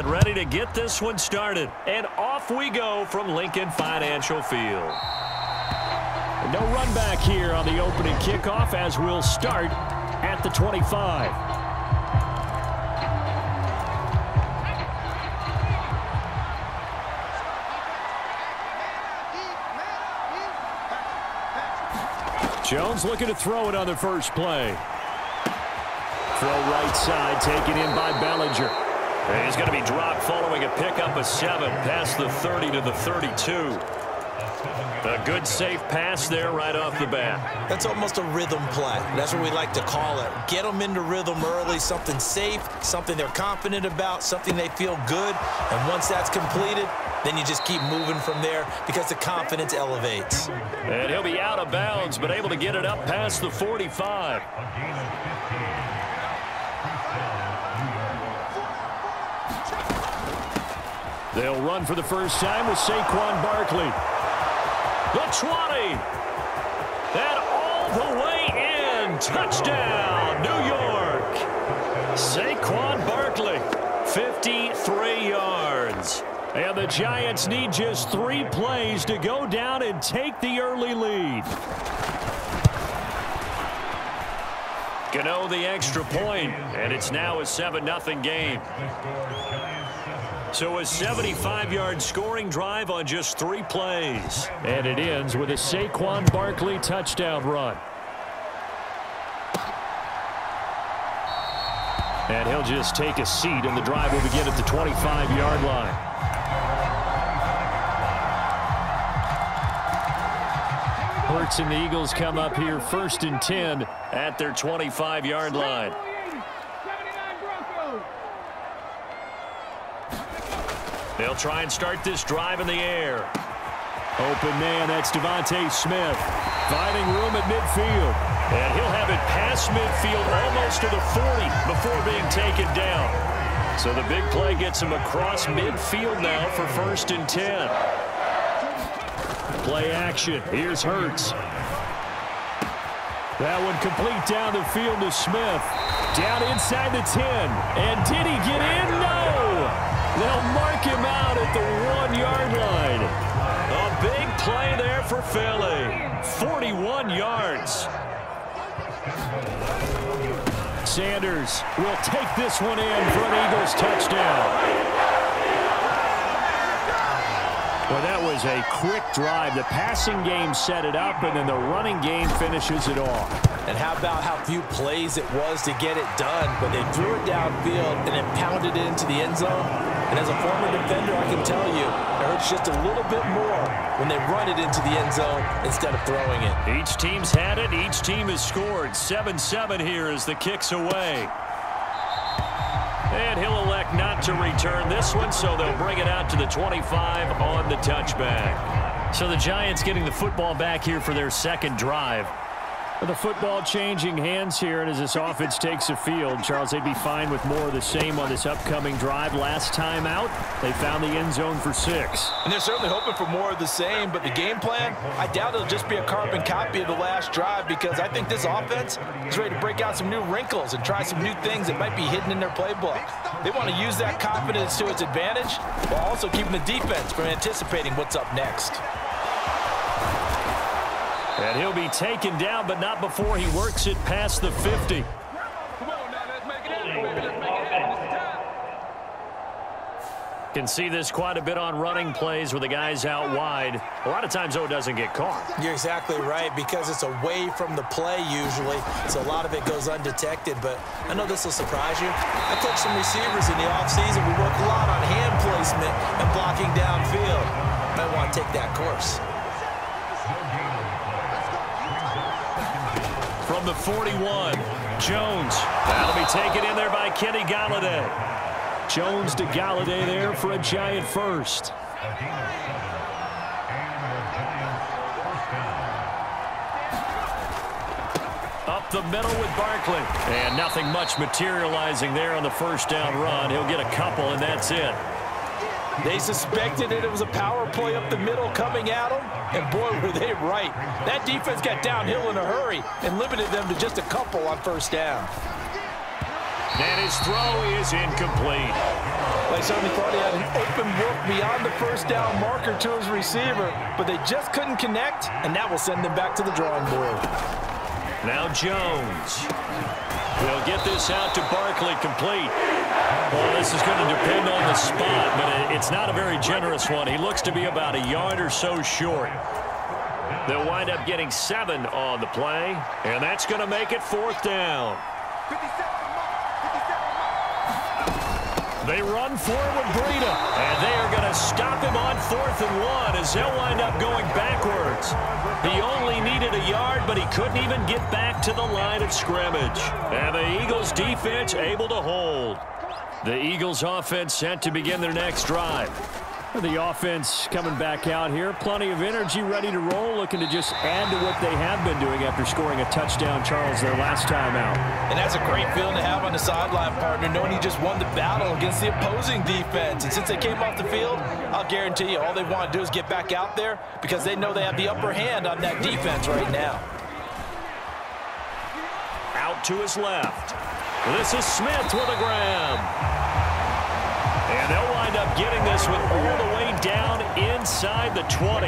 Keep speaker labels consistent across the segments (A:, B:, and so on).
A: get ready to get this one started. And off we go from Lincoln Financial Field. No run back here on the opening kickoff as we'll start at the 25. Jones looking to throw it on the first play. Throw right side, taken in by Bellinger. And he's going to be dropped following a pickup of 7 past the 30 to the 32. A good safe pass there right off the bat.
B: That's almost a rhythm play. That's what we like to call it. Get them into rhythm early, something safe, something they're confident about, something they feel good. And once that's completed, then you just keep moving from there because the confidence elevates.
A: And he'll be out of bounds, but able to get it up past the 45. They'll run for the first time with Saquon Barkley. The 20. And all the way in. Touchdown, New York. Saquon Barkley, 53 yards. And the Giants need just 3 plays to go down and take the early lead. Gano the extra point, and it's now a 7-0 game. So a 75-yard scoring drive on just 3 plays. And it ends with a Saquon Barkley touchdown run. And he'll just take a seat, and the drive will begin at the 25-yard line. Hurts and the Eagles come up here 1st and 10 at their 25-yard line. They'll try and start this drive in the air. Open man, that's Devontae Smith. Finding room at midfield. And he'll have it past midfield almost to the 40 before being taken down. So the big play gets him across midfield now for 1st and 10. Play action. Here's Hurts. That one complete down the field to Smith. Down inside the 10. And did he get in? No! They'll mark him out at the 1-yard line. A big play there for Philly. 41 yards. Sanders will take this one in for an Eagles touchdown. Well, that was a quick drive. The passing game set it up, and then the running game finishes it off.
B: And how about how few plays it was to get it done, but they threw it downfield and then pounded it into the end zone. And as a former defender, I can tell you, it hurts just a little bit more when they run it into the end zone instead of throwing it.
A: Each team's had it. Each team has scored. 7-7 here as the kick's away. And he'll elect not to return this one, so they'll bring it out to the 25 on the touchback. So the Giants getting the football back here for their second drive. The football changing hands here, and as this offense takes the field, Charles, they'd be fine with more of the same on this upcoming drive. Last time out, they found the end zone for 6.
B: And they're certainly hoping for more of the same, but the game plan, I doubt it'll just be a carbon copy of the last drive, because I think this offense is ready to break out some new wrinkles and try some new things that might be hidden in their playbook. They want to use that confidence to its advantage while also keeping the defense from anticipating what's up next.
A: And he'll be taken down, but not before he works it past the 50. Can see this quite a bit on running plays with the guys out wide. A lot of times, though, it doesn't get caught.
B: You're exactly right, because it's away from the play usually, so a lot of it goes undetected. But I know this will surprise you. I coached some receivers in the offseason. We work a lot on hand placement and blocking downfield. Might want to take that course.
A: From the 41, Jones. That'll be taken in there by Kenny Golladay. Jones to Golladay there for a Giant first. Up the middle with Barkley. And nothing much materializing there on the first down run. He'll get a couple, and that's it.
B: They suspected it was a power play up the middle coming at them, and boy, were they right. That defense got downhill in a hurry and limited them to just a couple on first down.
A: And his throw is incomplete.
B: They certainly thought he had an open look beyond the first down marker to his receiver, but they just couldn't connect, and that will send them back to the drawing board.
A: Now Jones. He'll get this out to Barkley, complete. Well, this is going to depend on the spot, but it's not a very generous one. He looks to be about a yard or so short. They'll wind up getting 7 on the play, and that's going to make it 4th down. They run forward with Breida, and they are going to stop him on 4th and 1 as they'll wind up going backwards. He only needed a yard, but he couldn't even get back to the line of scrimmage. And the Eagles defense able to hold. The Eagles offense set to begin their next drive. The offense coming back out here. Plenty of energy, ready to roll, looking to just add to what they have been doing after scoring a touchdown, Charles, their last time out. And that's a great feeling to have on the sideline, partner, knowing you just won the battle against the opposing defense. And since they came off the field, I'll guarantee you all they want to do is get back out there because they know they have the upper hand on that defense right now. Out to his left. This is Smith with a grab. And they'll wind up getting this one all the way down inside the 20.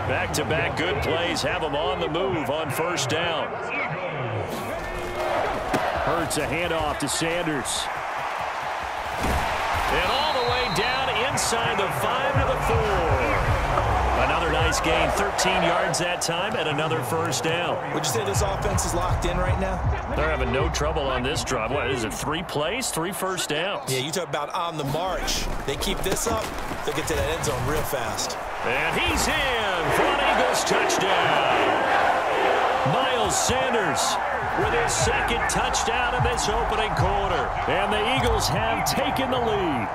A: Back-to-back good plays have them on the move on 1st down. Hurts a handoff to Sanders. And all the way down inside the 5 to the 4. Another nice gain, 13 yards that time, and another 1st down.
B: Would you say this offense is locked in right now?
A: They're having no trouble on this drive. What is it, 3 plays, 3 first downs?
B: Yeah, you talk about on the march. They keep this up, they'll get to that end zone real fast.
A: And he's in for an Eagles touchdown. Miles Sanders with his 2nd touchdown in this opening quarter. And the Eagles have taken the lead.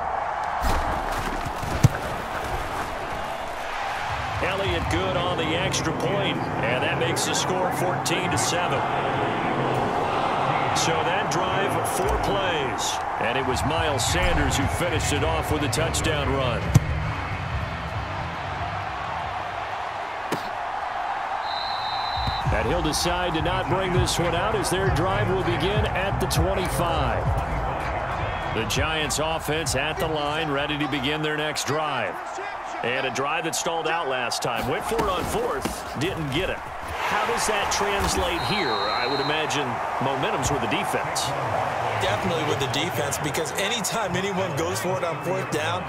A: Elliott good on the extra point, and that makes the score 14-7. So that drive, 4 plays, and it was Miles Sanders who finished it off with a touchdown run. And he'll decide to not bring this one out as their drive will begin at the 25. The Giants offense at the line, ready to begin their next drive. And a drive that stalled out last time. Went for it on 4th, didn't get it. How does that translate here? I would imagine momentum's with the defense.
B: Definitely with the defense, because anytime anyone goes for it on 4th down,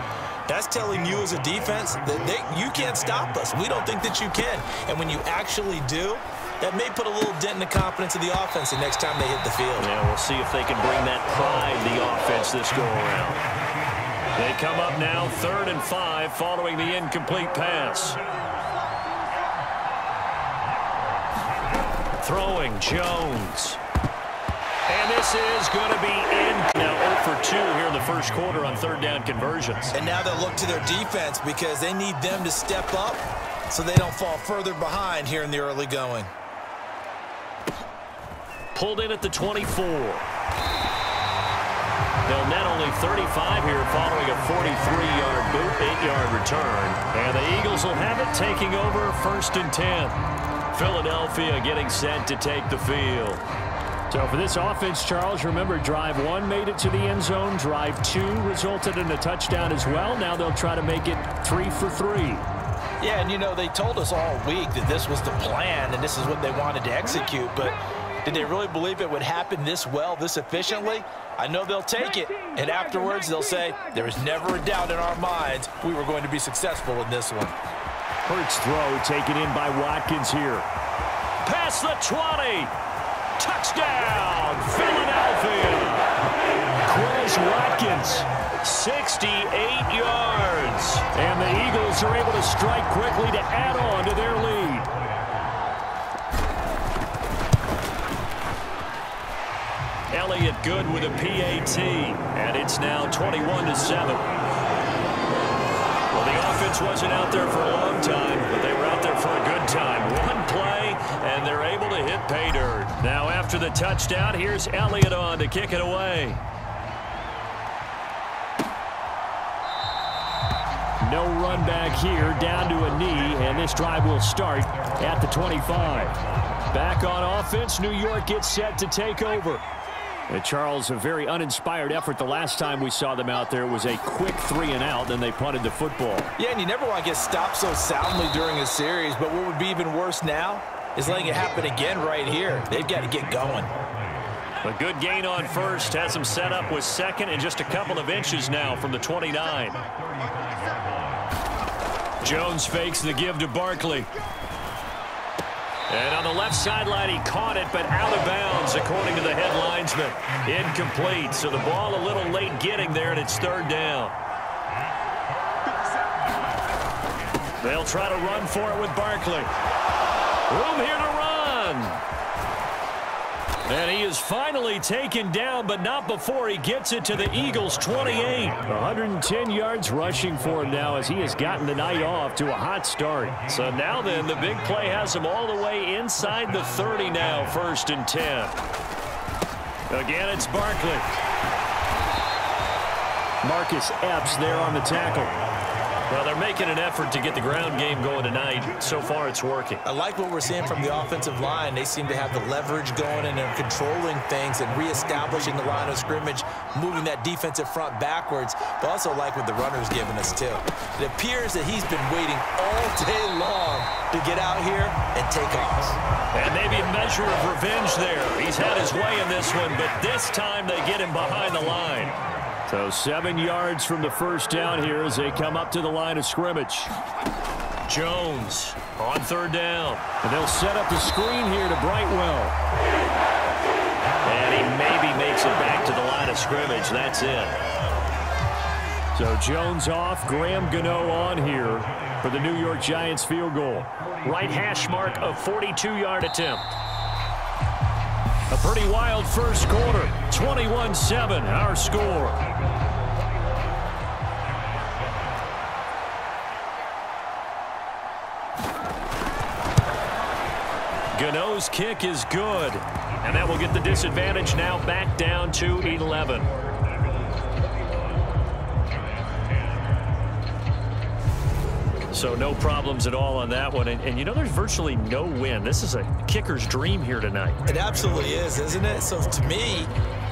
B: that's telling you as a defense that you can't stop us. We don't think that you can. And when you actually do, that may put a little dent in the confidence of the offense the next time they hit the field.
A: Yeah, we'll see if they can bring that pride to the offense this go-around. They come up now 3rd and 5 following the incomplete pass. Throwing Jones. And this is going to be in. Now 0 for 2 here in the 1st quarter on 3rd down conversions.
B: And now they'll look to their defense because they need them to step up so they don't fall further behind here in the early going.
A: Pulled in at the 24. They'll net only 35 here following a 43-yard boot, 8-yard return. And the Eagles will have it taking over 1st and 10. Philadelphia getting set to take the field. So for this offense, Charles, remember drive 1 made it to the end zone. Drive 2 resulted in a touchdown as well. Now they'll try to make it 3 for 3.
B: Yeah, and you know, they told us all week that this was the plan and this is what they wanted to execute. But did they really believe it would happen this well, this efficiently? I know they'll take it, and afterwards they'll say, there was never a doubt in our minds we were going to be successful in this one.
A: Hurts throw taken in by Watkins here. Past the 20. Touchdown, Philadelphia. Chris Watkins, 68 yards. And the Eagles are able to strike quickly to add on to their lead. Elliott good with a PAT, and it's now 21-7. Well, the offense wasn't out there for a long time, but they were out there for a good time. 1 play, and they're able to hit pay dirt. Now after the touchdown, here's Elliott on to kick it away. No run back here, down to a knee, and this drive will start at the 25. Back on offense, New York gets set to take over. Charles, a very uninspired effort the last time we saw them out there. It was a quick 3-and-out, then they punted the football.
B: Yeah, and you never want to get stopped so soundly during a series, but what would be even worse now is letting it happen again right here. They've got to get going.
A: A good gain on first has them set up with second and just a couple of inches now from the 29. Jones fakes the give to Barkley. And on the left sideline, he caught it, but out of bounds, according to the head linesman. Incomplete, so the ball a little late getting there, and it's third down. They'll try to run for it with Barkley. Room here to run. And he is finally taken down, but not before he gets it to the Eagles' 28. 110 yards rushing for him now as he has gotten the night off to a hot start. So now then, the big play has him all the way inside the 30 now, 1st and 10. Again, it's Barkley. Marcus Epps there on the tackle. Well, they're making an effort to get the ground game going tonight. So far, it's working.
B: I like what we're seeing from the offensive line. They seem to have the leverage going, and they're controlling things and reestablishing the line of scrimmage, moving that defensive front backwards, but also like what the runner's giving us, too. It appears that he's been waiting all day long to get out here and take off.
A: And maybe a measure of revenge there. He's had his way in this one, but this time they get him behind the line. So 7 yards from the first down here as they come up to the line of scrimmage. Jones on third down. And they'll set up the screen here to Brightwell. And he maybe makes it back to the line of scrimmage. That's it. So Jones off, Graham Gano on here for the New York Giants field goal. Right hash mark of 42-yard attempt. A pretty wild first quarter. 21-7, our score. Gano's kick is good. And that will get the disadvantage now back down to 11. So no problems at all on that one. And you know, there's virtually no wind. This is a kicker's dream here tonight.
B: It absolutely is, isn't it? So to me,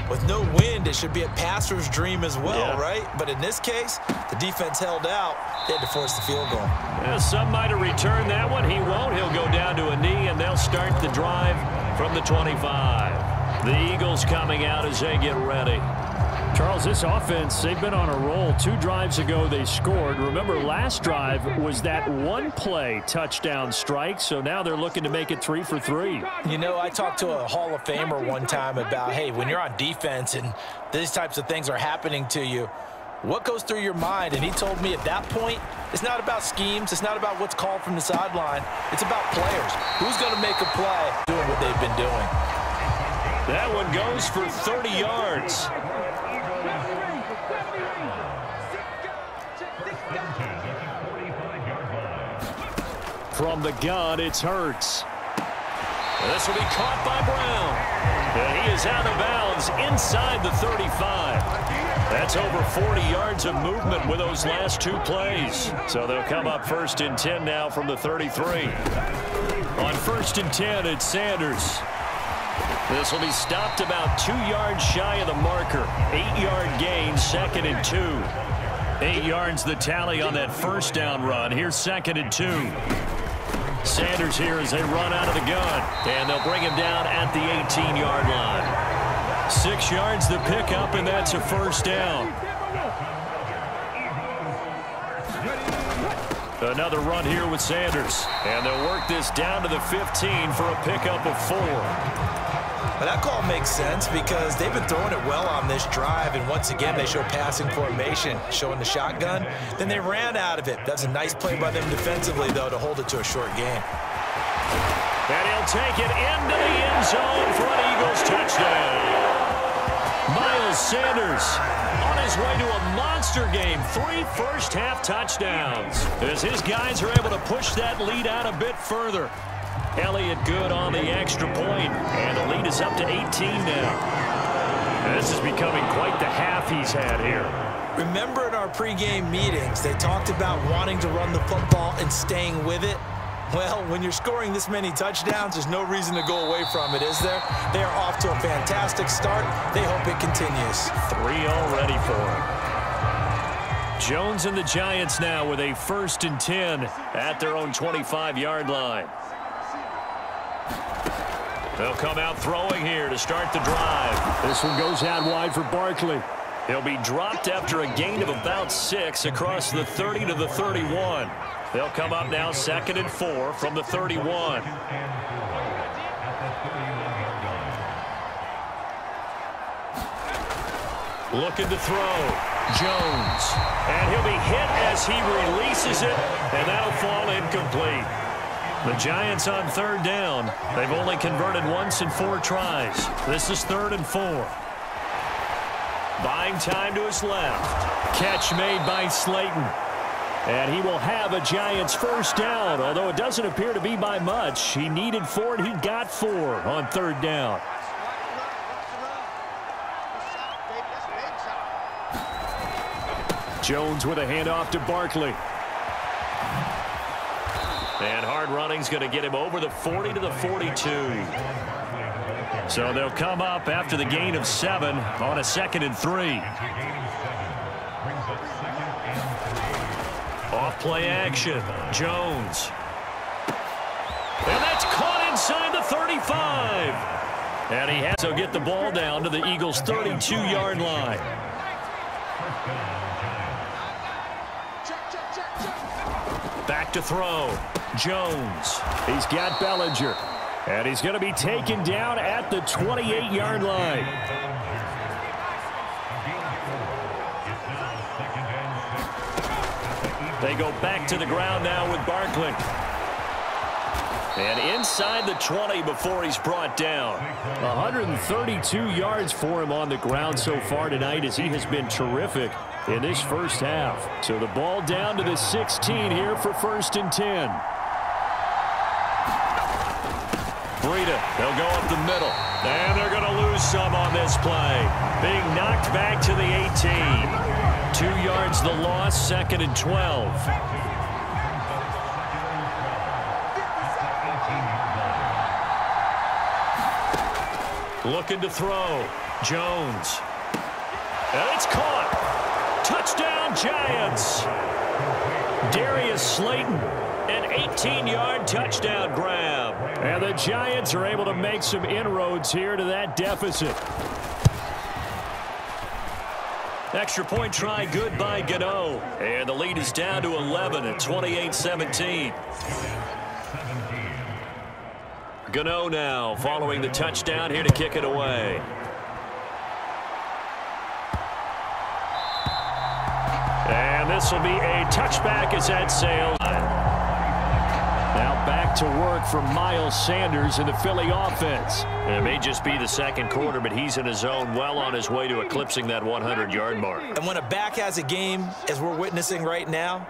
B: with no wind, it should be a passer's dream as well, right? But in this case, the defense held out. They had to force the field goal.
A: Yeah, some might have returned that one. He won't. He'll go down to a knee, and they'll start the drive from the 25. The Eagles coming out as they get ready. Charles, this offense, they've been on a roll. 2 drives ago, they scored. Remember, last drive was that one-play touchdown strike, so now they're looking to make it 3 for 3.
B: You know, I talked to a Hall of Famer one time about, hey, when you're on defense and these types of things are happening to you, what goes through your mind? And he told me at that point, it's not about schemes. It's not about what's called from the sideline. It's about players. Who's going to make a play doing what they've been doing?
A: That one goes for 30 yards. From the gun, it's Hurts. This will be caught by Brown. And he is out of bounds inside the 35. That's over 40 yards of movement with those last 2 plays. So they'll come up 1st and 10 now from the 33. On 1st and 10, it's Sanders. This will be stopped about 2 yards shy of the marker. 8-yard gain, 2nd and 2. 8 yards the tally on that first down run. Here's 2nd and 2. Sanders here as they run out of the gun. And they'll bring him down at the 18-yard line. 6 yards the pickup, and that's a first down. Another run here with Sanders. And they'll work this down to the 15 for a pickup of 4.
B: But that call makes sense because they've been throwing it well on this drive, and once again they show passing formation, showing the shotgun. Then they ran out of it. That's a nice play by them defensively, though, to hold it to a short game.
A: And he'll take it into the end zone for an Eagles touchdown. Miles Sanders on his way to a monster game. 3 first-half touchdowns as his guys are able to push that lead out a bit further. Elliott good on the extra point, and the lead is up to 18 now. This is becoming quite the half he's had here.
B: Remember in our pregame meetings, they talked about wanting to run the football and staying with it. Well, when you're scoring this many touchdowns, there's no reason to go away from it, is there? They are off to a fantastic start. They hope it continues.
A: 3 already for him. Jones and the Giants now with a 1st and 10 at their own 25-yard line. They'll come out throwing here to start the drive. This one goes out wide for Barkley. He'll be dropped after a gain of about 6 across the 30 to the 31. They'll come up now 2nd and 4 from the 31. Looking to throw. Jones. And he'll be hit as he releases it, and that'll fall incomplete. The Giants on 3rd down. They've only converted once in 4 tries. This is 3rd and 4. Buying time to his left. Catch made by Slayton. And he will have a Giants 1st down, although it doesn't appear to be by much. He needed 4, and he got 4 on 3rd down. Jones with a handoff to Barkley. And hard running's going to get him over the 40 to the 42. So they'll come up after the gain of 7 on a 2nd and 3. Off play action. Jones. And that's caught inside the 35. And he has to get the ball down to the Eagles' 32-yard line. Back to throw. Jones. He's got Bellinger. And he's going to be taken down at the 28-yard line. They go back to the ground now with Barkley. And inside the 20 before he's brought down. 132 yards for him on the ground so far tonight as he has been terrific in this 1st half. So the ball down to the 16 here for 1st and 10. Breida, they'll go up the middle. And they're going to lose some on this play. Being knocked back to the 18. 2 yards the loss, 2nd and 12. Looking to throw. Jones. And it's caught. Touchdown, Giants. Darius Slayton, an 18-yard touchdown grab. And the Giants are able to make some inroads here to that deficit. Extra point try good by Gano. And the lead is down to 11 at 28-17. Gano now following the touchdown here to kick it away. And this will be a touchback as that sails. Now back to work for Miles Sanders in the Philly offense. And it may just be the 2nd quarter, but he's in his zone well on his way to eclipsing that 100-yard mark. And when a back has a game, as we're witnessing right now,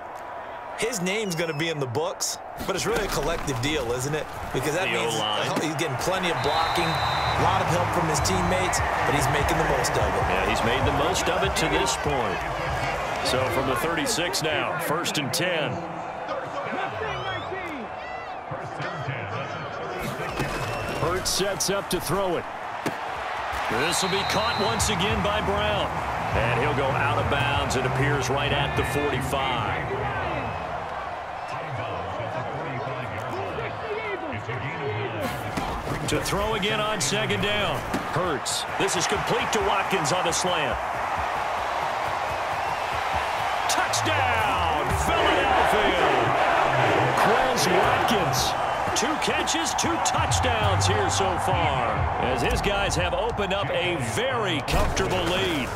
A: his name's going to be in the books, but it's really a collective deal, isn't it? Because that means he's getting plenty of blocking, a lot of help from his teammates, but he's making the most of it. Yeah, he's made the most of it to this point. So from the 36 now, 1st and 10. Hurts sets up to throw it. This will be caught once again by Brown. And he'll go out of bounds. It appears right at the 45. To throw again on 2nd down. Hurts. This is complete to Watkins on the slant. Touchdown, Philadelphia. Quez Watkins. 2 catches, 2 touchdowns here so far, as his guys have opened up a very comfortable lead.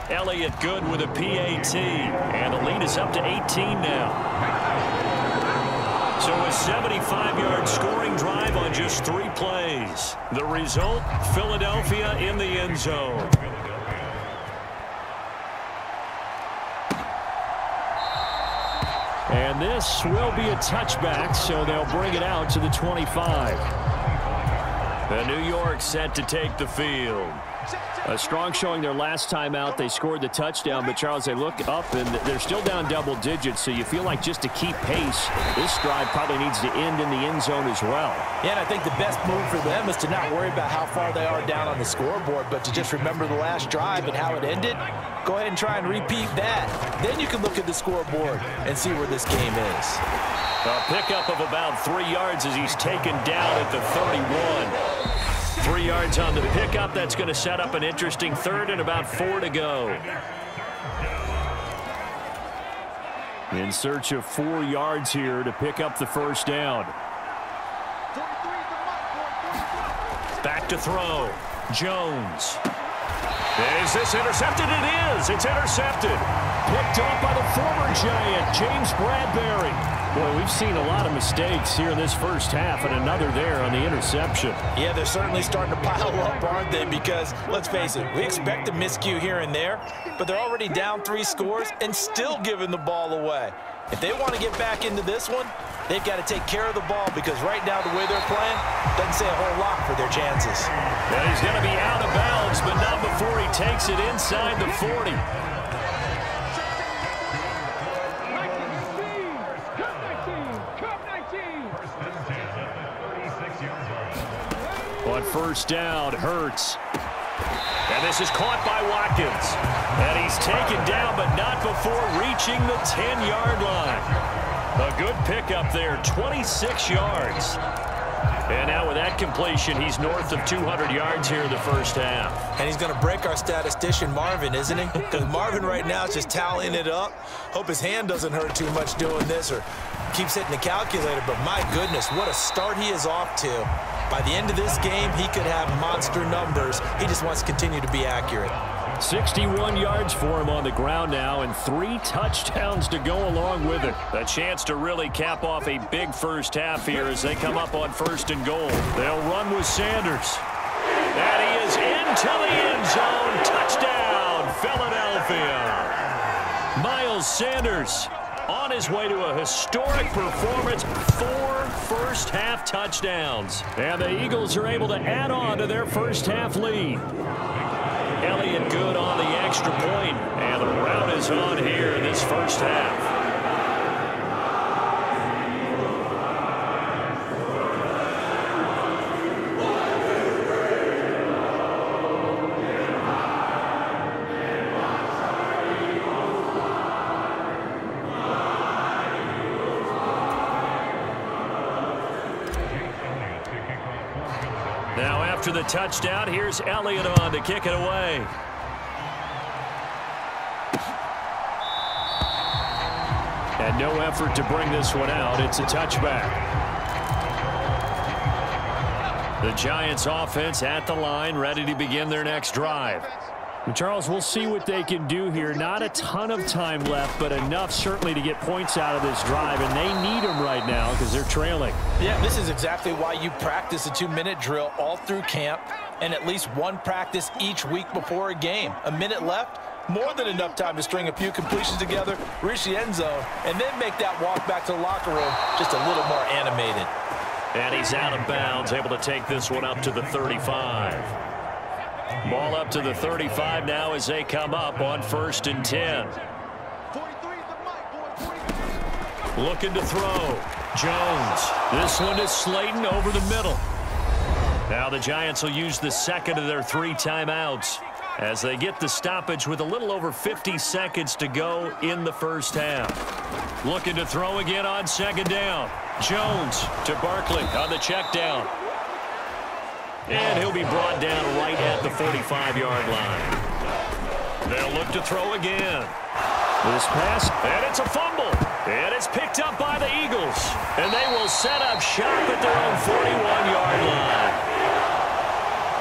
A: Elliott good with a PAT, and the lead is up to 18 now. So a 75-yard scoring drive on just 3 plays. The result, Philadelphia in the end zone. And this will be a touchback, so they'll bring it out to the 25. And New York set to take the field. A strong showing their last time out. They scored the touchdown, but Charles, they look up and they're still down double digits, so you feel like just to keep pace, this drive probably needs to end in the end zone as well.
B: Yeah, and I think the best move for them is to not worry about how far they are down on the scoreboard, but to just remember the last drive and how it ended. Go ahead and try and repeat that. Then you can look at the scoreboard and see where this game is.
A: A pickup of about 3 yards as he's taken down at the 31. 3 yards on the pickup. That's going to set up an interesting third and about 4 to go. In search of 4 yards here to pick up the first down. Back to throw. Jones. Is this intercepted? It is. It's intercepted. Picked off by the former Giant, James Bradbury. Boy, we've seen a lot of mistakes here in this first half, and another there on the interception.
B: Yeah, they're certainly starting to pile up, aren't they? Because, let's face it, we expect a miscue here and there, but they're already down 3 scores and still giving the ball away. If they want to get back into this one, they've got to take care of the ball, because right now the way they're playing doesn't say a whole lot for their chances.
A: Well, he's going to be out of bounds, but not before he takes it inside the 40. On first down, Hurts. And this is caught by Watkins. And he's taken down, but not before reaching the 10-yard line. A good pickup there, 26 yards. And now with that completion, he's north of 200 yards here in the first half.
B: And he's going to break our statistician, Marvin, isn't he? Because Marvin right now is just tallying it up. Hope his hand doesn't hurt too much doing this or keeps hitting the calculator. But my goodness, what a start he is off to. By the end of this game, he could have monster numbers. He just wants to continue to be accurate.
A: 61 yards for him on the ground now, and 3 touchdowns to go along with it. A chance to really cap off a big first half here as they come up on first and goal. They'll run with Sanders. And he is into the end zone. Touchdown, Philadelphia. Miles Sanders on his way to a historic performance. 4 first-half touchdowns. And the Eagles are able to add on to their first-half lead. Elliott good on the extra point, and the rout is on here in this first half. Now after the touchdown, here's Elliott on to kick it away. And no effort to bring this one out. It's a touchback. The Giants offense at the line, ready to begin their next drive. And Charles, we'll see what they can do here. Not a ton of time left, but enough certainly to get points out of this drive, and they need them right now because they're trailing.
B: Yeah, this is exactly why you practice a 2-minute drill all through camp and at least one practice each week before a game. A minute left, more than enough time to string a few completions together, reach the end zone, and then make that walk back to the locker room just a little more animated.
A: And he's out of bounds, able to take this one up to the 35. Ball up to the 35 now as they come up on first and 10. Looking to throw. Jones. This one is Slayton over the middle. Now the Giants will use the second of their 3 timeouts as they get the stoppage with a little over 50 seconds to go in the first half. Looking to throw again on second down. Jones to Barkley on the check down. And he'll be brought down right at the 45-yard line. They'll look to throw again. This pass, and it's a fumble. And it's picked up by the Eagles. And they will set up shop at their own 41-yard line.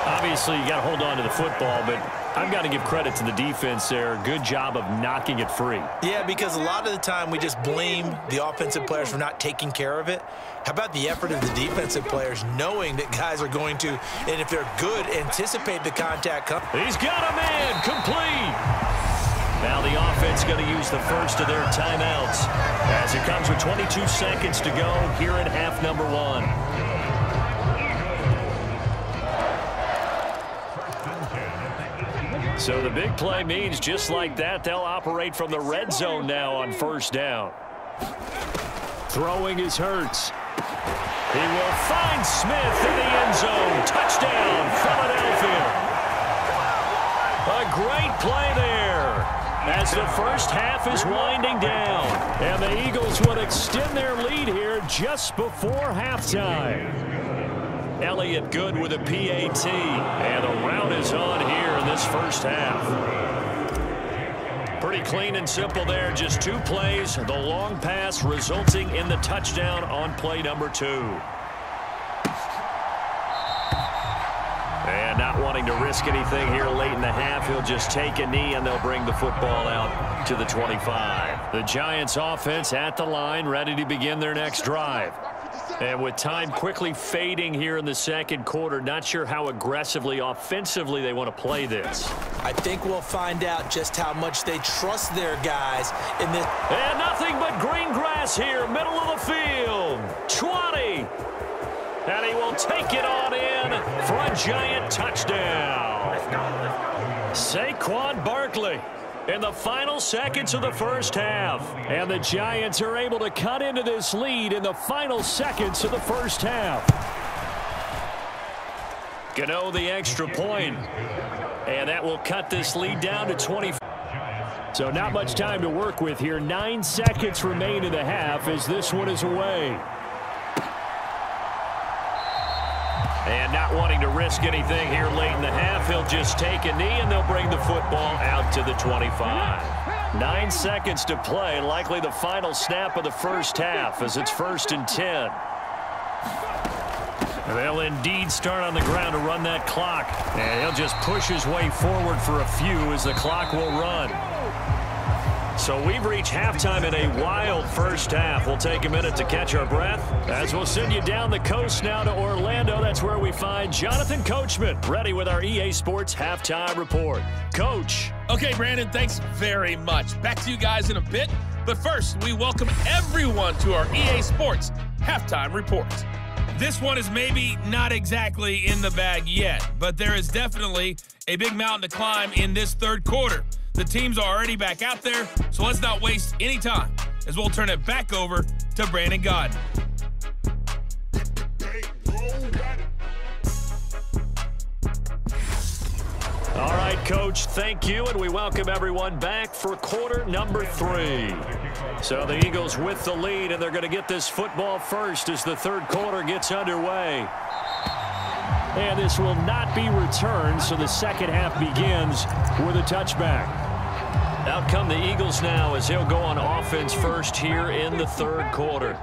A: Obviously, you got to hold on to the football, but I've got to give credit to the defense there. Good job of knocking it free.
B: Yeah, because a lot of the time we just blame the offensive players for not taking care of it. How about the effort of the defensive players knowing that guys are going to, and if they're good, anticipate the contact coming?
A: He's got a man, complete. Now the offense going to use the first of their timeouts as it comes with 22 seconds to go here in half number 1. So the big play means just like that, they'll operate from the red zone now on first down. Throwing is Hurts. He will find Smith in the end zone. Touchdown, Philadelphia. A great play there as the first half is winding down. And the Eagles would extend their lead here just before halftime. Elliott good with a PAT. And the route is on here in this first half. Pretty clean and simple there. Just 2 plays. The long pass resulting in the touchdown on play number 2. And not wanting to risk anything here late in the half, he'll just take a knee and they'll bring the football out to the 25. The Giants offense at the line, ready to begin their next drive. And with time quickly fading here in the second quarter, not sure how aggressively, offensively they want to play this.
B: I think we'll find out just how much they trust their guys in this.
A: And nothing but green grass here, middle of the field. 20. And he will take it on in for a Giant touchdown. Saquon Barkley in the final seconds of the first half. And the Giants are able to cut into this lead in the final seconds of the first half. Gano the extra point. And that will cut this lead down to 20. So not much time to work with here. 9 seconds remain in the half as this one is away. And not wanting to risk anything here late in the half, he'll just take a knee and they'll bring the football out to the 25. 9 seconds to play, likely the final snap of the first half as it's 1st and 10. They'll indeed start on the ground to run that clock. And he'll just push his way forward for a few as the clock will run. So we've reached halftime in a wild first half. We'll take a minute to catch our breath as we'll send you down the coast now to Orlando. That's where we find Jonathan Coachman, ready with our EA Sports Halftime Report. Coach.
C: Okay, Brandon, thanks very much. Back to you guys in a bit. But first, we welcome everyone to our EA Sports Halftime Report. This one is maybe not exactly in the bag yet, but there is definitely a big mountain to climb in this third quarter. The teams are already back out there, so let's not waste any time as we'll turn it back over to Brandon Godden.
A: All right, Coach, thank you, and we welcome everyone back for quarter number 3. So the Eagles with the lead, and they're going to get this football first as the third quarter gets underway. And this will not be returned, so the second half begins with a touchback. Out come the Eagles now as he'll go on offense first here in the third quarter.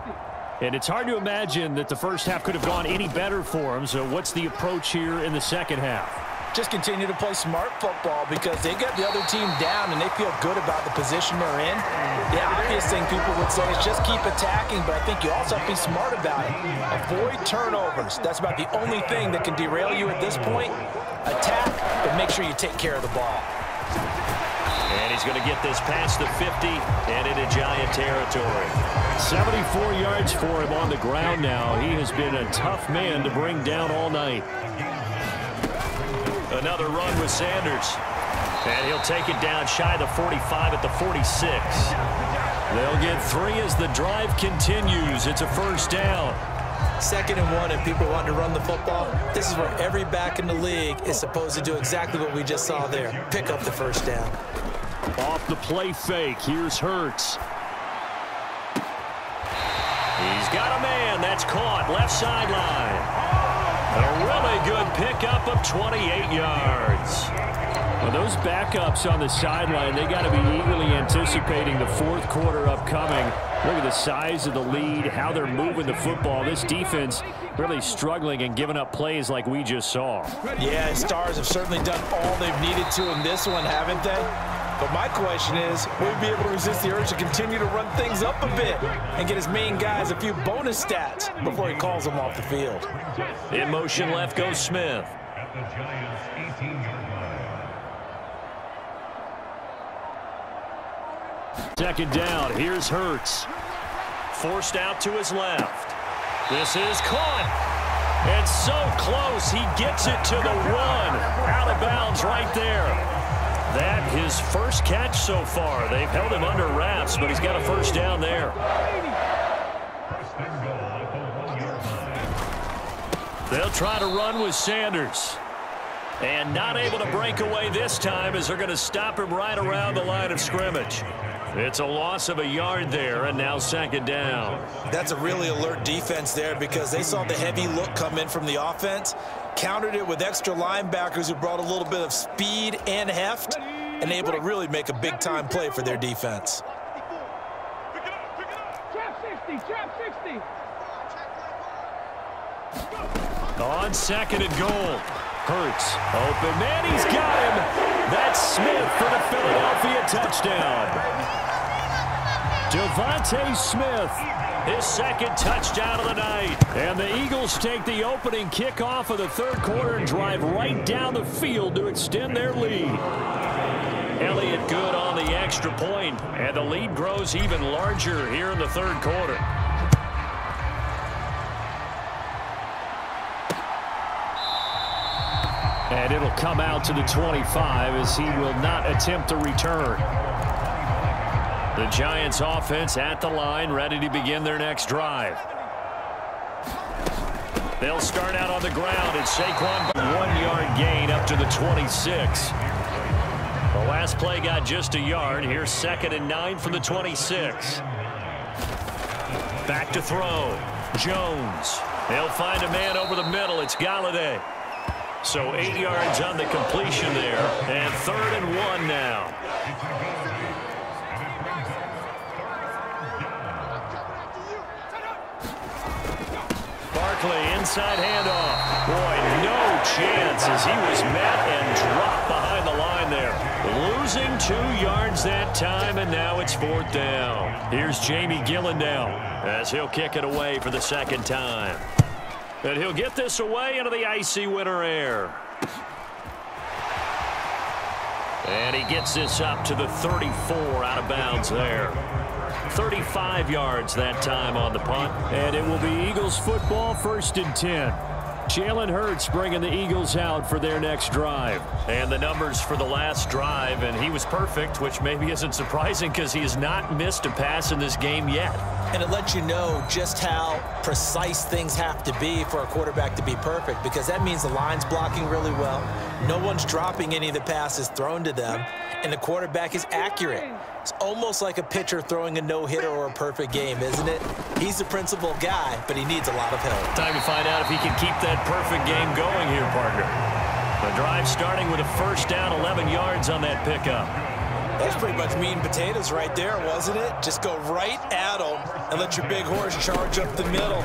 A: And it's hard to imagine that the first half could have gone any better for him, so what's the approach here in the second half?
B: Just continue to play smart football because they got the other team down and they feel good about the position they're in. The obvious thing people would say is just keep attacking, but I think you also have to be smart about it. Avoid turnovers. That's about the only thing that can derail you at this point. Attack, but make sure you take care of the ball.
A: And he's going to get this past the 50 and into Giant territory. 74 yards for him on the ground now. He has been a tough man to bring down all night. Another run with Sanders. And he'll take it down shy of the 45 at the 46. They'll get 3 as the drive continues. It's a first down.
B: 2nd and 1, and people want to run the football. This is where every back in the league is supposed to do exactly what we just saw there. Pick up the first down.
A: Off the play fake. Here's Hurts. He's got a man. That's caught. Left sideline. A really good pickup of 28 yards. Well, those backups on the sideline, they got to be eagerly anticipating the fourth quarter upcoming. Look at the size of the lead, how they're moving the football. This defense really struggling and giving up plays like we just saw.
B: Yeah, Stars have certainly done all they've needed to in this one, haven't they? But my question is, will we be able to resist the urge to continue to run things up a bit and get his main guys a few bonus stats before he calls them off the field?
A: In motion left goes Smith. Second down, here's Hurts. Forced out to his left. This is caught. And so close, he gets it to the 1. Out of bounds right there. That his first catch so far. They've held him under wraps, but he's got a first down there. They'll try to run with Sanders. And not able to break away this time as they're going to stop him right around the line of scrimmage. It's a loss of a yard there, and now second down.
B: That's a really alert defense there because they saw the heavy look come in from the offense, countered it with extra linebackers who brought a little bit of speed and heft, and able to really make a big-time play for their defense.
A: On second and goal. Hurts. Open man, he's got him. That's Smith for the Philadelphia touchdown. Devontae Smith, his second touchdown of the night. And the Eagles take the opening kickoff of the third quarter and drive right down the field to extend their lead. Elliott good on the extra point, and the lead grows even larger here in the third quarter. And it'll come out to the 25 as he will not attempt to return. The Giants offense at the line, ready to begin their next drive. They'll start out on the ground, and Saquon 1-yard gain up to the 26. The last play got just a yard. Here's second and 9 from the 26. Back to throw. Jones. They'll find a man over the middle. It's Galladay. So 8 yards on the completion there, and third and 1 now. Barkley inside handoff. Boy, no chance as he was met and dropped behind the line there. Losing 2 yards that time, and now it's fourth down. Here's Jamie Gillandale as he'll kick it away for the second time. And he'll get this away into the icy winter air. And he gets this up to the 34 out of bounds there. 35 yards that time on the punt. And it will be Eagles football, 1st and 10. Jalen Hurts bringing the Eagles out for their next drive. And the numbers for the last drive, and he was perfect, which maybe isn't surprising because he has not missed a pass in this game yet.
B: And it lets you know just how precise things have to be for a quarterback to be perfect, because that means the line's blocking really well. No one's dropping any of the passes thrown to them, and the quarterback is accurate. It's almost like a pitcher throwing a no-hitter or a perfect game, isn't it? He's the principal guy, but he needs a lot of help.
A: Time to find out if he can keep that perfect game going here, partner. The drive starting with a first down, 11 yards on that pickup.
B: That's pretty much meat and potatoes right there, wasn't it? Just go right at them and let your big horse charge up the middle.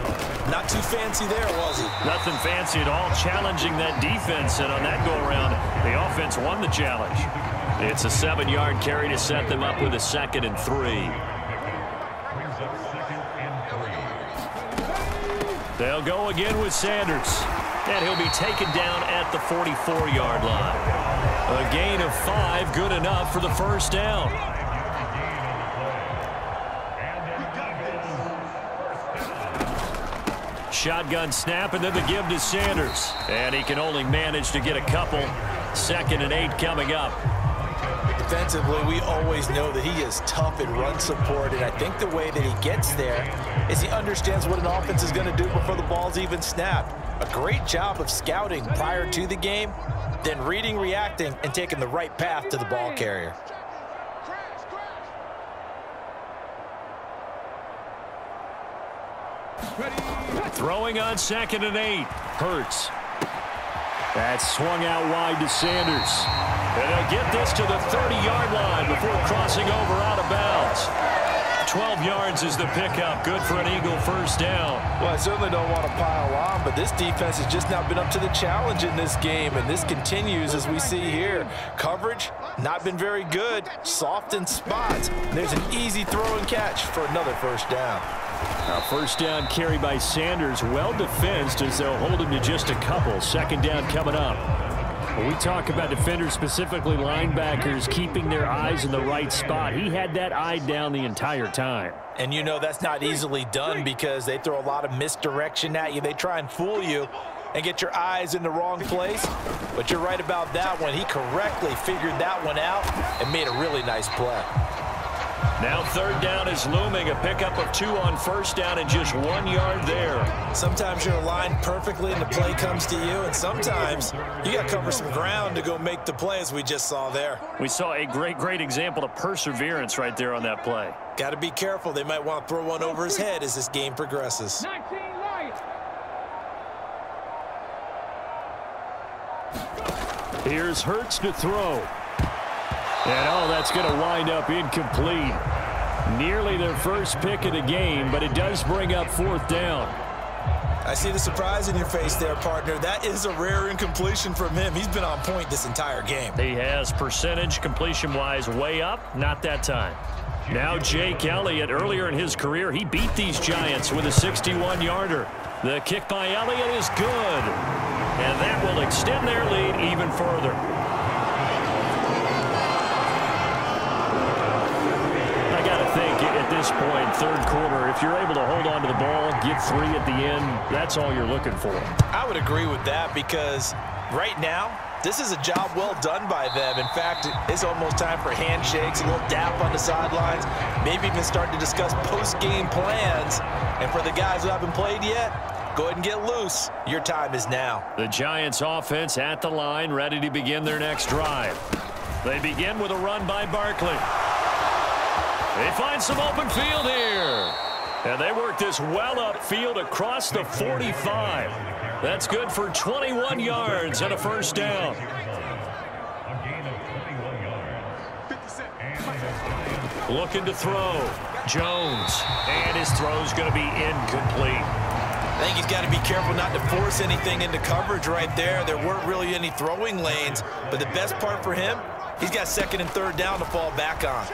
B: Not too fancy there, was he?
A: Nothing fancy at all, challenging that defense, and on that go-around, the offense won the challenge. It's a 7-yard carry to set them up with a 2nd and 3. They'll go again with Sanders, and he'll be taken down at the 44-yard line. A gain of 5, good enough for the first down. Shotgun snap, and then the give to Sanders. And he can only manage to get a couple. 2nd and 8 coming up.
B: Defensively, we always know that he is tough in run support, and I think the way that he gets there is he understands what an offense is going to do before the ball's even snapped. A great job of scouting prior to the game, then reading, reacting, and taking the right path to the ball carrier.
A: Throwing on 2nd and 8. Hurts. That's swung out wide to Sanders. And they'll get this to the 30-yard line before crossing over out of bounds. 12 yards is the pickup. Good for an Eagle first down.
B: Well, I certainly don't want to pile on, but this defense has just not been up to the challenge in this game, and this continues as we see here. Coverage, not been very good. Soft in spots. There's an easy throw and catch for another first down.
A: A first down carry by Sanders, well defensed as they'll hold him to just a couple. 2nd down coming up. When we talk about defenders, specifically linebackers, keeping their eyes in the right spot, he had that eye down the entire time.
B: And you know that's not easily done because they throw a lot of misdirection at you. They try and fool you. and get your eyes in the wrong place. But you're right about that one. He correctly figured that one out and made a really nice play.
A: Now third down is looming. A pickup of 2 on first down and just 1 yard there.
B: Sometimes you're aligned perfectly and the play comes to you, and sometimes you got to cover some ground to go make the play, as we just saw there.
A: We saw a great example of perseverance right there on that play.
B: Got to be careful. They might want to throw one over his head as this game progresses.
A: Here's Hurts to throw. And, oh, that's going to wind up incomplete. Nearly their first pick of the game, but it does bring up fourth down.
B: I see the surprise in your face there, partner. That is a rare incompletion from him. He's been on point this entire game.
A: He has percentage completion-wise way up, not that time. Now Jake Elliott, earlier in his career, he beat these Giants with a 61-yarder. The kick by Elliott is good. And that will extend their lead even further. At this point, third quarter, if you're able to hold on to the ball, get 3 at the end, that's all you're looking for.
B: I would agree with that because right now, this is a job well done by them. In fact, it's almost time for handshakes, a little dap on the sidelines, maybe even start to discuss post-game plans. And for the guys who haven't played yet, go ahead and get loose. Your time is now.
A: The Giants offense at the line, ready to begin their next drive. They begin with a run by Barkley. They find some open field here. And they work this well upfield across the 45. That's good for 21 yards and a first down. Looking to throw. Jones. And his throw's going to be incomplete.
B: I think he's got to be careful not to force anything into coverage right there. There weren't really any throwing lanes. But the best part for him, he's got second and third down to fall back on.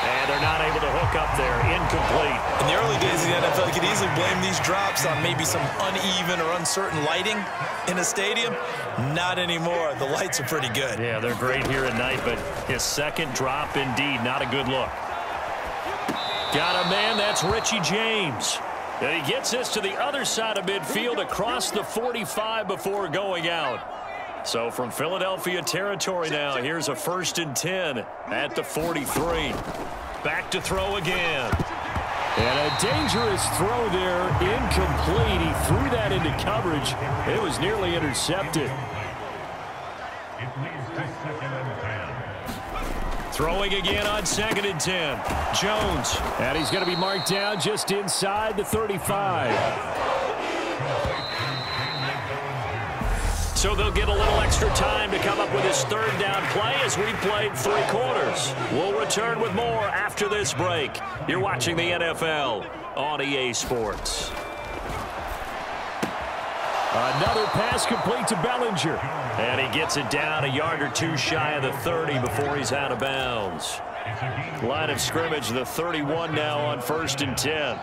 A: And they're not able to hook up there. Incomplete.
B: In the early days of the NFL, you could easily blame these drops on maybe some uneven or uncertain lighting in a stadium. Not anymore. The lights are pretty good.
A: Yeah, they're great here at night, but his second drop, indeed, not a good look. Got a man, that's Richie James. And he gets this to the other side of midfield across the 45 before going out. So from Philadelphia territory now, here's a 1st and 10 at the 43. Back to throw again. And a dangerous throw there, incomplete. He threw that into coverage. It was nearly intercepted. Throwing again on 2nd and 10. Jones. And he's going to be marked down just inside the 35. So they'll get a little extra time to come up with his third down play as we played 3 quarters. We'll return with more after this break. You're watching the NFL on EA Sports. Another pass complete to Bellinger. And he gets it down a yard or 2 shy of the 30 before he's out of bounds. Line of scrimmage, the 31 now on 1st and 10.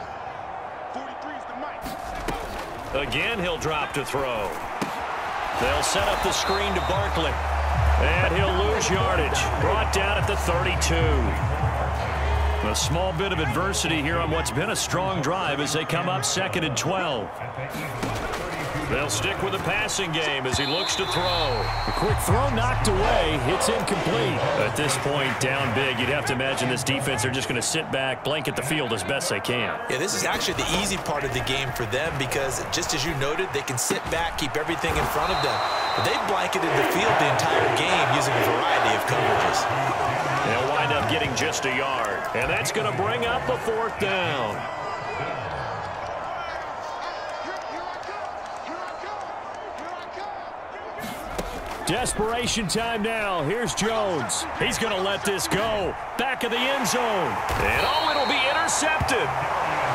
A: Again, he'll drop to throw. They'll set up the screen to Barkley. And he'll lose yardage. Brought down at the 32. A small bit of adversity here on what's been a strong drive as they come up 2nd and 12. They'll stick with the passing game as he looks to throw. A quick throw knocked away. It's incomplete. At this point, down big, you'd have to imagine this defense, they're just going to sit back, blanket the field as best they can.
B: Yeah, this is actually the easy part of the game for them because, just as you noted, they can sit back, keep everything in front of them. But they've blanketed the field the entire game using a variety of coverages.
A: They'll wind up getting just a yard. And that's going to bring up a 4th down. Desperation time now. Here's Jones. He's going to let this go. Back of the end zone. And oh, it'll be intercepted.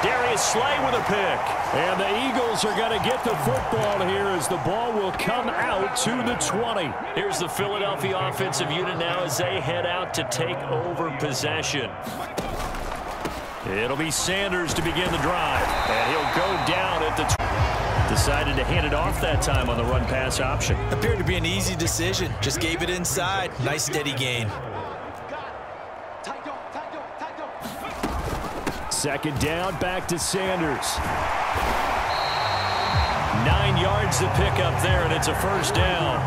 A: Darius Slay with a pick. And the Eagles are going to get the football here as the ball will come out to the 20. Here's the Philadelphia offensive unit now as they head out to take over possession. It'll be Sanders to begin the drive. And he'll go down at the 20. Decided to hand it off that time on the run-pass option.
B: Appeared to be an easy decision. Just gave it inside. Nice steady gain.
A: 2nd down, back to Sanders. 9 yards to pick up there, and it's a first down.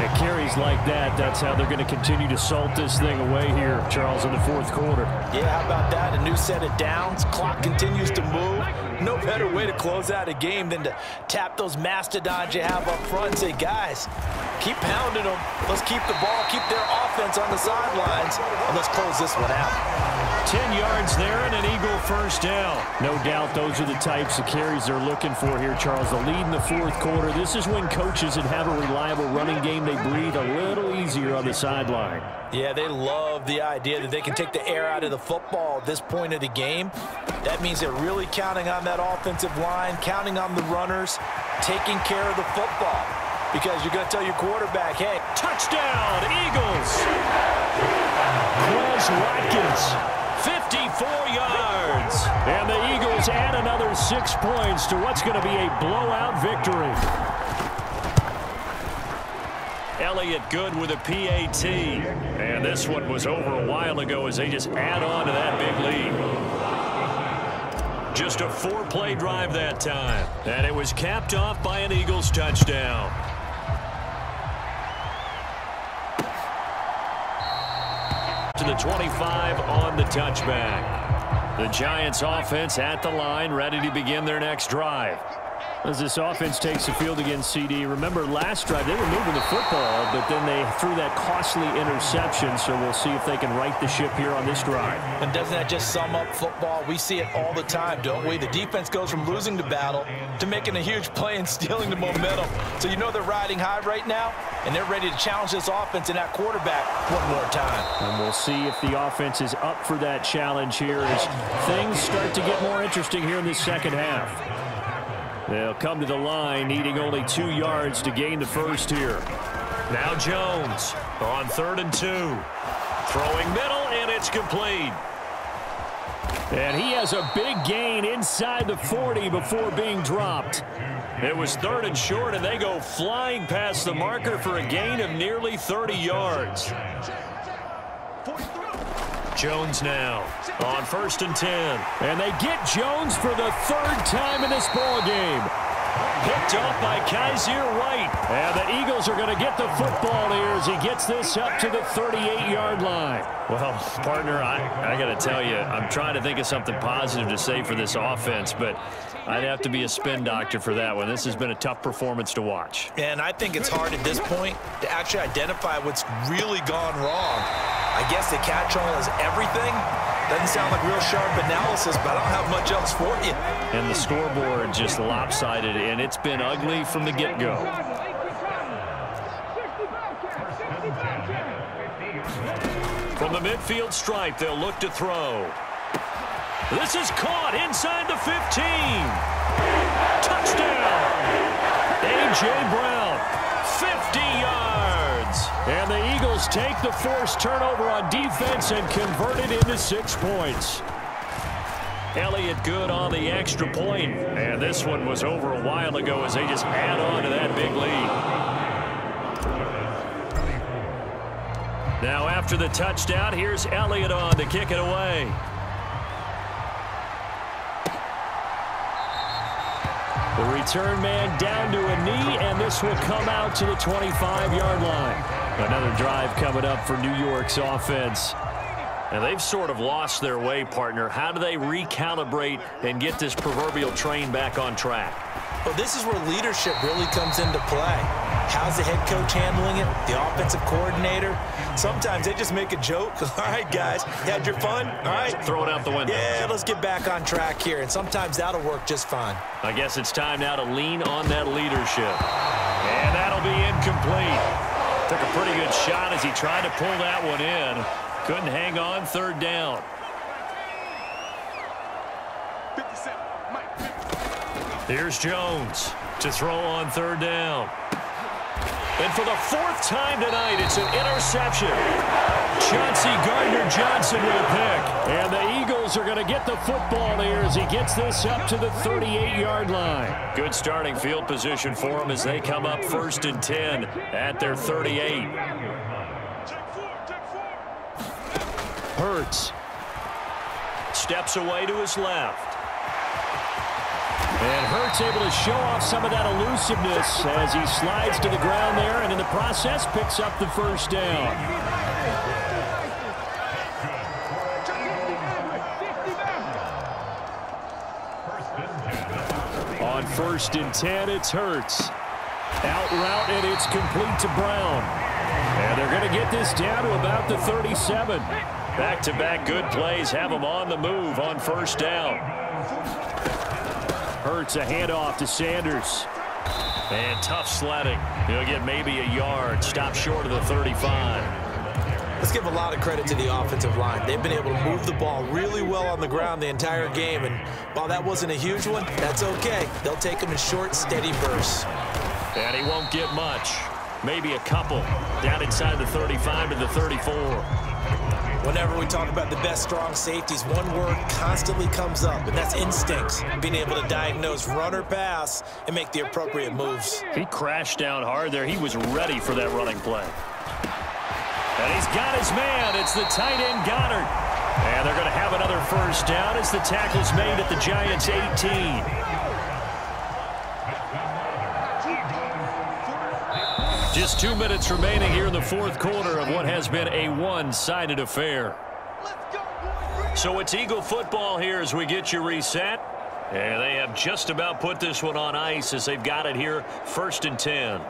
A: At carries like that, that's how they're going to continue to salt this thing away here, Charles, in the fourth quarter.
B: Yeah, how about that? A new set of downs. Clock continues to move. No better way to close out a game than to tap those mastodons you have up front and say, guys, keep pounding them. Let's keep the ball, keep their offense on the sidelines, and let's close this one out.
A: 10 yards there and an Eagle first down. No doubt those are the types of carries they're looking for here, Charles. The lead in the fourth quarter. This is when coaches that have a reliable running game, they breathe a little easier on the sideline.
B: Yeah, they love the idea that they can take the air out of the football at this point of the game. That means they're really counting on that offensive line, counting on the runners, taking care of the football. Because you're going to tell your quarterback, hey,
A: touchdown, Eagles! Quez Watkins, 54 yards. And the Eagles add another 6 points to what's going to be a blowout victory. Elliott good with a PAT. And this one was over a while ago as they just add on to that big lead. Just a 4-play drive that time. And it was capped off by an Eagles touchdown. To the 25 on the touchback. The Giants offense at the line, ready to begin their next drive. As this offense takes the field against CD, remember last drive they were moving the football, but then they threw that costly interception, so we'll see if they can right the ship here on this drive.
B: And doesn't that just sum up football? We see it all the time, don't we? The defense goes from losing the battle to making a huge play and stealing the momentum. So you know they're riding high right now, and they're ready to challenge this offense and that quarterback one more time.
A: And we'll see if the offense is up for that challenge here as things start to get more interesting here in this second half. They'll come to the line, needing only 2 yards to gain the first here. Now Jones on 3rd and 2. Throwing middle, and it's complete. And he has a big gain inside the 40 before being dropped. It was 3rd and short, and they go flying past the marker for a gain of nearly 30 yards. Jones now on 1st and 10. And they get Jones for the 3rd time in this ball game. Picked off by Kaiser White. And the Eagles are going to get the football here as he gets this up to the 38-yard line. Well, partner, I got to tell you, I'm trying to think of something positive to say for this offense, but I'd have to be a spin doctor for that one. This has been a tough performance to watch.
B: And I think it's hard at this point to actually identify what's really gone wrong. I guess the catch-all is everything. Doesn't sound like real sharp analysis, but I don't have much else for you.
A: And the scoreboard just lopsided, and it's been ugly from the get-go. From the midfield stripe, they'll look to throw. This is caught inside the 15. Touchdown! A.J. Brown, 50 yards. And the Eagles take the forced turnover on defense and convert it into 6 points. Elliott good on the extra point. And this one was over a while ago as they just add on to that big lead. Now after the touchdown, here's Elliott on to kick it away. The return man down to a knee, and this will come out to the 25-yard line. Another drive coming up for New York's offense. And they've sort of lost their way, partner. How do they recalibrate and get this proverbial train back on track?
B: Well, this is where leadership really comes into play. How's the head coach handling it? The offensive coordinator? Sometimes they just make a joke. All right, guys, you had your fun? All right.
A: Throw it out the window.
B: Yeah, let's get back on track here. And sometimes that'll work just fine.
A: I guess it's time now to lean on that leadership. And that'll be incomplete. Took a pretty good shot as he tried to pull that one in. Couldn't hang on, 3rd down. Here's Jones to throw on 3rd down. And for the 4th time tonight, it's an interception. Chauncey Gardner-Johnson with a pick. And the Eagles are going to get the football here as he gets this up to the 38-yard line. Good starting field position for them as they come up 1st and 10 at their 38. Hurts steps away to his left. And Hurts able to show off some of that elusiveness as he slides to the ground there, and in the process picks up the first down. On 1st and 10, it's Hurts. Out route, and it's complete to Brown. And they're going to get this down to about the 37. Back-to-back good plays have them on the move on 1st down. Hurts a handoff to Sanders. And tough sledding. He'll get maybe a yard. Stop short of the 35.
B: Let's give a lot of credit to the offensive line. They've been able to move the ball really well on the ground the entire game. And while that wasn't a huge one, that's okay. They'll take them in short, steady bursts.
A: And he won't get much. Maybe a couple. Down inside the 35 to the 34.
B: Whenever we talk about the best strong safeties, one word constantly comes up, and that's instincts. Being able to diagnose run or pass and make the appropriate moves.
A: He crashed down hard there. He was ready for that running play. And he's got his man. It's the tight end Goddard. And they're going to have another first down as the tackle's made at the Giants' 18. Just 2 minutes remaining here in the 4th quarter of what has been a one-sided affair. So it's Eagle football here as we get you reset. And they have just about put this one on ice as they've got it here 1st and 10.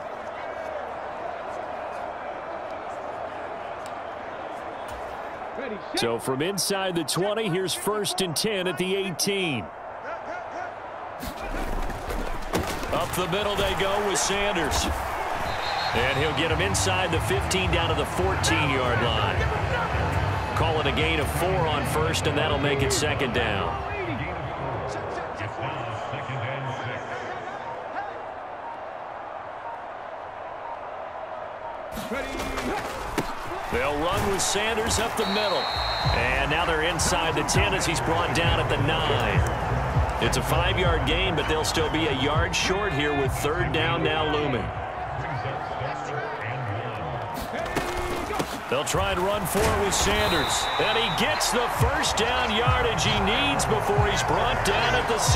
A: So from inside the 20, here's 1st and 10 at the 18. Up the middle they go with Sanders. And he'll get him inside the 15 down to the 14-yard line. Call it a gain of 4 on 1st, and that'll make it 2nd down. They'll run with Sanders up the middle. And now they're inside the 10 as he's brought down at the 9. It's a 5-yard gain, but they'll still be a yard short here with 3rd down now looming. They'll try and run for it with Sanders. And he gets the first down yardage he needs before he's brought down at the 6.